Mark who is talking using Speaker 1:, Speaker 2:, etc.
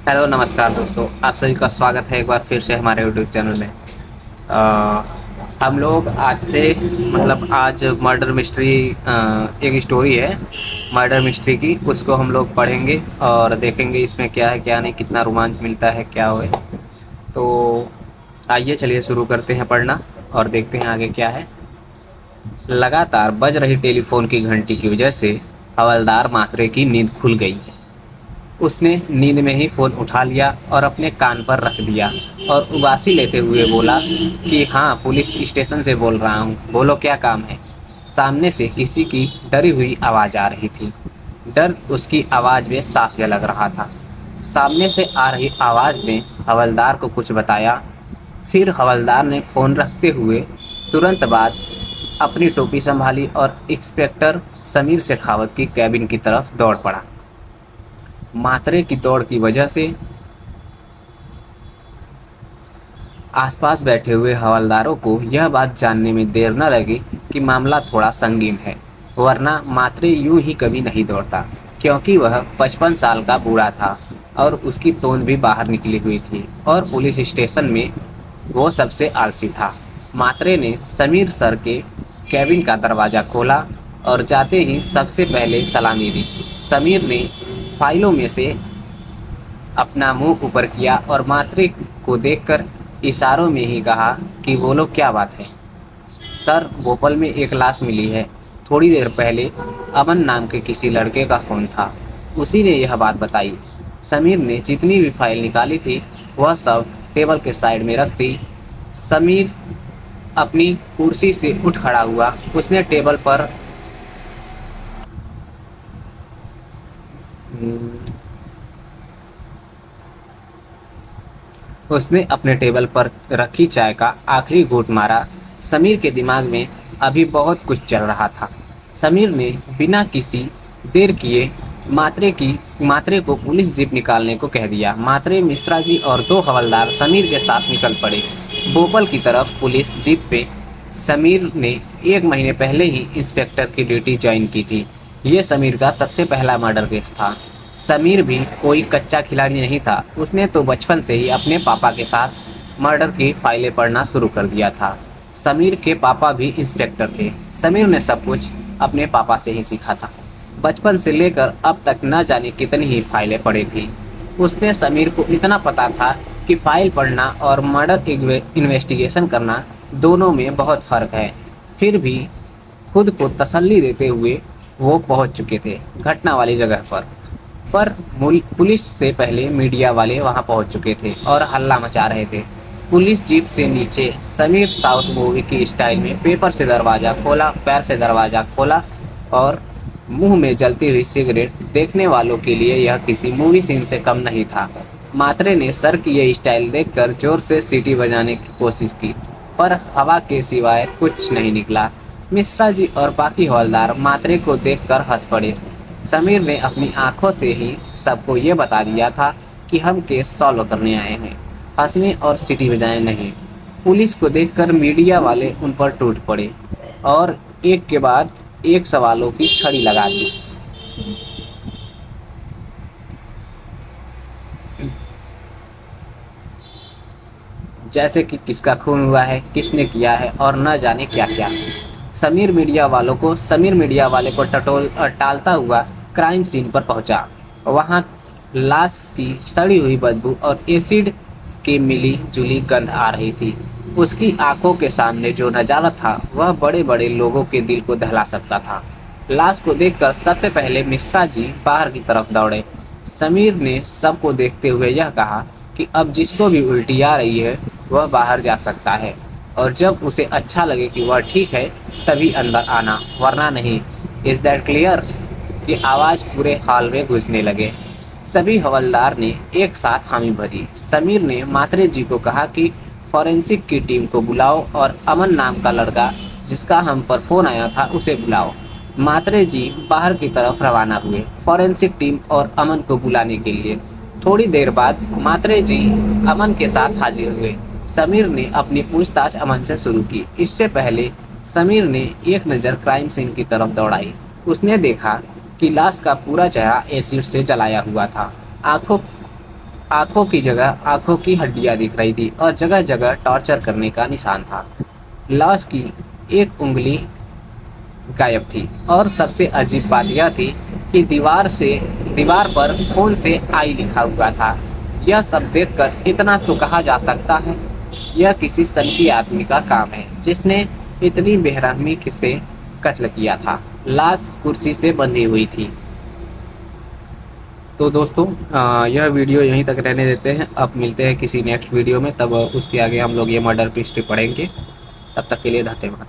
Speaker 1: Hello नमस्कार दोस्तों, आप सभी का स्वागत है एक बार फिर से हमारे यूट्यूब चैनल में। अ, हम लोग आज से आज मर्डर मिस्ट्री एक स्टोरी है मर्डर मिस्ट्री की, उसको हम लोग पढ़ेंगे और देखेंगे इसमें क्या है क्या नहीं, कितना रोमांच मिलता है क्या हुए। तो आइए चलिए शुरू करते हैं पढ़ना और देखते हैं आगे क्या है। लगातार बज रही टेलीफोन की घंटी की वजह से हवलदार मात्रे की नींद खुल गई। उसने नींद में ही फ़ोन उठा लिया और अपने कान पर रख दिया और उबासी लेते हुए बोला कि हाँ, पुलिस स्टेशन से बोल रहा हूँ, बोलो क्या काम है। सामने से किसी की डरी हुई आवाज़ आ रही थी। डर उसकी आवाज़ में साफ लग रहा था। सामने से आ रही आवाज़ ने हवलदार को कुछ बताया। फिर हवलदार ने फ़ोन रखते हुए तुरंत बाद अपनी टोपी संभाली और इंस्पेक्टर समीर शेखावत की कैबिन की तरफ दौड़ पड़ा। मात्रे की दौड़ की वजह से आसपास बैठे हुए हवलदारों को यह बात जानने में देर न लगी कि मामला थोड़ा संगीन है, वरना मात्रे यूं ही कभी नहीं दौड़ता, क्योंकि वह 55 साल का बूढ़ा था और उसकी तोंद भी बाहर निकली हुई थी और पुलिस स्टेशन में वो सबसे आलसी था। मात्रे ने समीर सर के कैबिन का दरवाज़ा खोला और जाते ही सबसे पहले सलामी दी। समीर ने फाइलों में से अपना मुंह ऊपर किया और मात्रे को देखकर इशारों में ही कहा कि बोलो क्या बात है। सर, भोपाल में एक लाश मिली है। थोड़ी देर पहले अमन नाम के किसी लड़के का फ़ोन था, उसी ने यह बात बताई। समीर ने जितनी भी फाइल निकाली थी वह सब टेबल के साइड में रख दी। समीर अपनी कुर्सी से उठ खड़ा हुआ। उसने अपने टेबल पर रखी चाय का आखिरी घूंट मारा। समीर के दिमाग में अभी बहुत कुछ चल रहा था। समीर ने बिना किसी देर किए मात्रे को पुलिस जीप निकालने को कह दिया। मात्रे, मिश्रा जी और दो हवलदार समीर के साथ निकल पड़े भोपाल की तरफ। पुलिस जीप पे समीर ने 1 महीने पहले ही इंस्पेक्टर की ड्यूटी ज्वाइन की थी। ये समीर का सबसे पहला मर्डर केस था। समीर भी कोई कच्चा खिलाड़ी नहीं था। उसने तो बचपन से ही अपने पापा के साथ मर्डर की फाइलें पढ़ना शुरू कर दिया था। समीर के पापा भी इंस्पेक्टर थे। समीर ने सब कुछ अपने पापा से ही सीखा था। बचपन से लेकर अब तक न जाने कितनी ही फाइलें पढ़ी थी। उसने समीर को इतना पता था कि फाइल पढ़ना और मर्डर इन्वेस्टिगेशन करना दोनों में बहुत फ़र्क है। फिर भी खुद को तसल्ली देते हुए वो पहुंच चुके थे घटना वाली जगह पर पुलिस से पहले मीडिया वाले वहां पहुंच चुके थे और हल्ला मचा रहे थे। पुलिस जीप से नीचे समीर साउथ मूवी की स्टाइल में पैर से दरवाज़ा खोला और मुंह में जलती हुई सिगरेट। देखने वालों के लिए यह किसी मूवी सीन से कम नहीं था। मात्रे ने सर की यह स्टाइल देखकर जोर से सीटी बजाने की कोशिश की, पर हवा के सिवाय कुछ नहीं निकला। मिश्रा जी और बाकी हवलदार मात्रे को देखकर हंस पड़े। समीर ने अपनी आंखों से ही सबको ये बता दिया था कि हम केस सॉल्व करने आए हैं, हंसने और सीटी बजाने नहीं। पुलिस को देखकर मीडिया वाले उन पर टूट पड़े और एक के बाद एक सवालों की छड़ी लगा दी। जैसे कि किसका खून हुआ है, किसने किया है और न जाने क्या क्या। समीर मीडिया वाले को टालता हुआ क्राइम सीन पर पहुंचा। वहां लाश की सड़ी हुई बदबू और एसिड की मिली जुली गंध आ रही थी। उसकी आंखों के सामने जो नजारा था वह बड़े बड़े लोगों के दिल को दहला सकता था। लाश को देखकर सबसे पहले मिश्रा जी बाहर की तरफ दौड़े। समीर ने सबको देखते हुए यह कहा कि अब जिसको भी उल्टी आ रही है वह बाहर जा सकता है और जब उसे अच्छा लगे कि वह ठीक है तभी अंदर आना, वरना नहीं। Is that clear? की आवाज़ पूरे हॉल में गूंजने लगे। सभी हवलदार ने एक साथ हामी भरी। समीर ने मात्रे जी को कहा कि फॉरेंसिक की टीम को बुलाओ और अमन नाम का लड़का जिसका हम पर फोन आया था उसे बुलाओ। मात्रे जी बाहर की तरफ रवाना हुए फॉरेंसिक टीम और अमन को बुलाने के लिए। थोड़ी देर बाद मात्रे जी अमन के साथ हाजिर हुए। समीर ने अपनी पूछताछ अमन से शुरू की। इससे पहले समीर ने एक नज़र क्राइम सीन की तरफ दौड़ाई। उसने देखा कि लाश का पूरा चेहरा एसिड से जलाया हुआ था। आंखों आंखों की जगह आंखों की हड्डियां दिख रही थी और जगह जगह टॉर्चर करने का निशान था। लाश की एक उंगली गायब थी और सबसे अजीब बात यह थी कि दीवार पर खून से आई लिखा हुआ था। यह सब देखकर इतना तो कहा जा सकता है, यह किसी सनकी आदमी का काम है जिसने इतनी बेरहमी से कत्ल किया था। लाश कुर्सी से बंधी हुई थी। तो दोस्तों, यह वीडियो यहीं तक रहने देते हैं। अब मिलते हैं किसी नेक्स्ट वीडियो में, तब उसके आगे हम लोग ये मर्डर मिस्ट्री पढ़ेंगे। तब तक के लिए धन्यवाद।